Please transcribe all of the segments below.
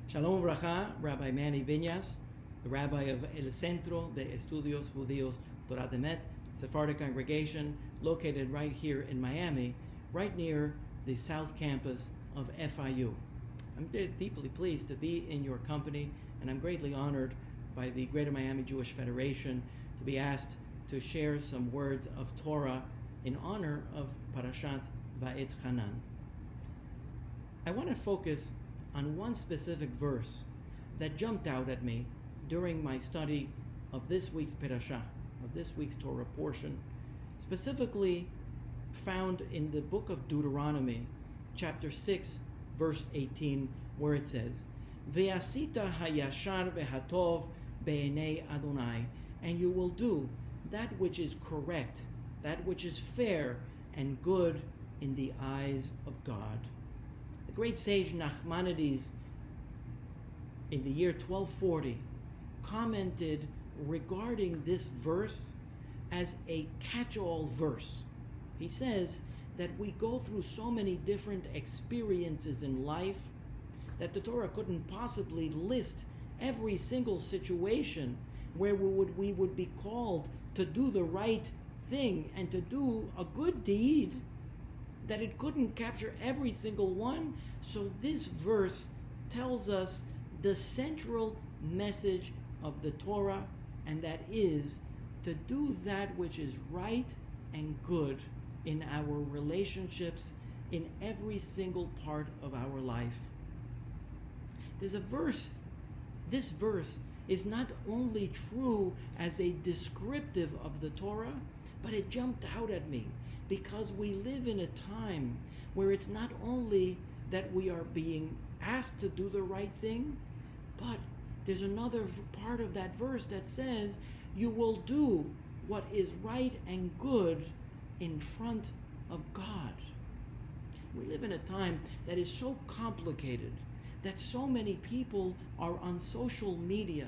Shalom Bracha, Rabbi Manny Viñas, the Rabbi of El Centro de Estudios, Judios-Torat Emeton, Sephardic congregation located right here in Miami, right near the South Campus of FIU. I'm deeply pleased to be in your company, and I'm greatly honored by the Greater Miami Jewish Federation to be asked to share some words of Torah in honor of Parashat Vaehtchanan. I want to focus on one specific verse that jumped out at me during my study of this week's Parashat, of this week's Torah portion, specifically found in the book of Deuteronomy, chapter 6, verse 18, where it says, Ve'asita hayashar ve'hatov be'enei Adonai, and you will do that which is correct, that which is fair and good in the eyes of God. The great sage Nachmanides, in the year 1240, commented regarding this verse as a catch-all verse. He says that we go through so many different experiences in life that the Torah couldn't possibly list every single situation where we would be called to do the right thing and to do a good deed, that it couldn't capture every single one. So this verse tells us the central message of the Torah, and that is to do that which is right and good in our relationships, in every single part of our life. There's a verse, this verse is not only true as a descriptive of the Torah, but it jumped out at me because we live in a time where it's not only that we are being asked to do the right thing, but there's another part of that verse that says you will do what is right and good in front of God. We live in a time that is so complicated that so many people are on social media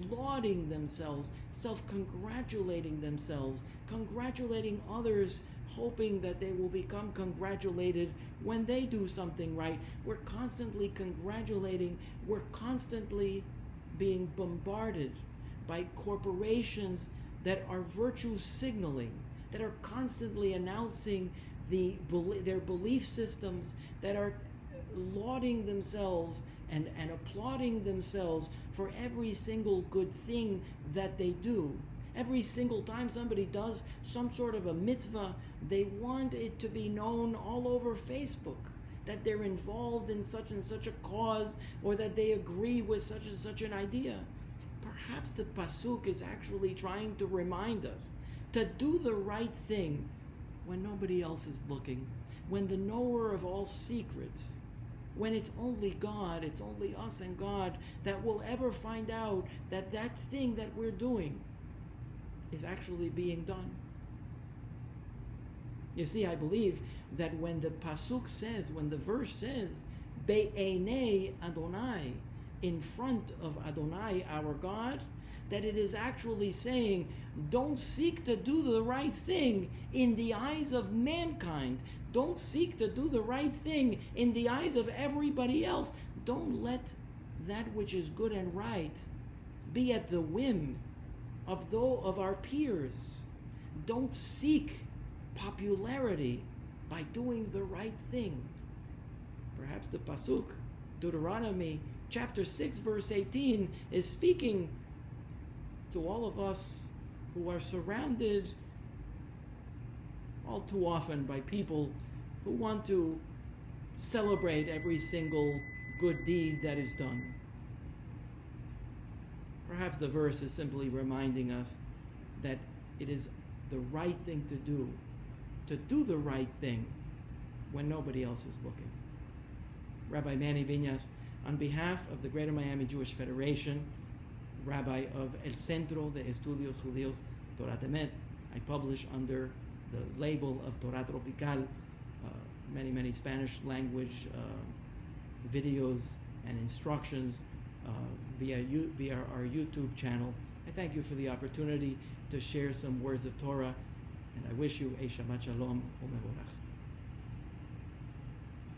lauding themselves, self-congratulating themselves, congratulating others, hoping that they will become congratulated when they do something right. We're constantly congratulating. We're constantly being bombarded by corporations that are virtue signaling, that are constantly announcing their belief systems, that are lauding themselves and applauding themselves for every single good thing that they do. Every single time somebody does some sort of a mitzvah, they want it to be known all over Facebook that they're involved in such and such a cause, or that they agree with such and such an idea. Perhaps the pasuk is actually trying to remind us to do the right thing when nobody else is looking, when the knower of all secrets, when it's only God, it's only us and God that will ever find out that that thing that we're doing is actually being done. You see, I believe that when the pasuk says, when the verse says, Be'enei Adonai, in front of Adonai, our God, that it is actually saying, don't seek to do the right thing in the eyes of mankind. Don't seek to do the right thing in the eyes of everybody else. Don't let that which is good and right be at the whim of our peers. Don't seek popularity by doing the right thing. Perhaps the pasuk, Deuteronomy chapter 6, verse 18, is speaking to all of us who are surrounded all too often by people who want to celebrate every single good deed that is done. Perhaps the verse is simply reminding us that it is the right thing to do the right thing when nobody else is looking. Rabbi Manny Viñas, on behalf of the Greater Miami Jewish Federation, Rabbi of El Centro de Estudios, Judios-Torat Emeton, I publish under the label of Torah Tropical many Spanish language videos and instructions via our YouTube channel. I thank you for the opportunity to share some words of Torah, and I wish you a Shabbat Shalom u'mevorach.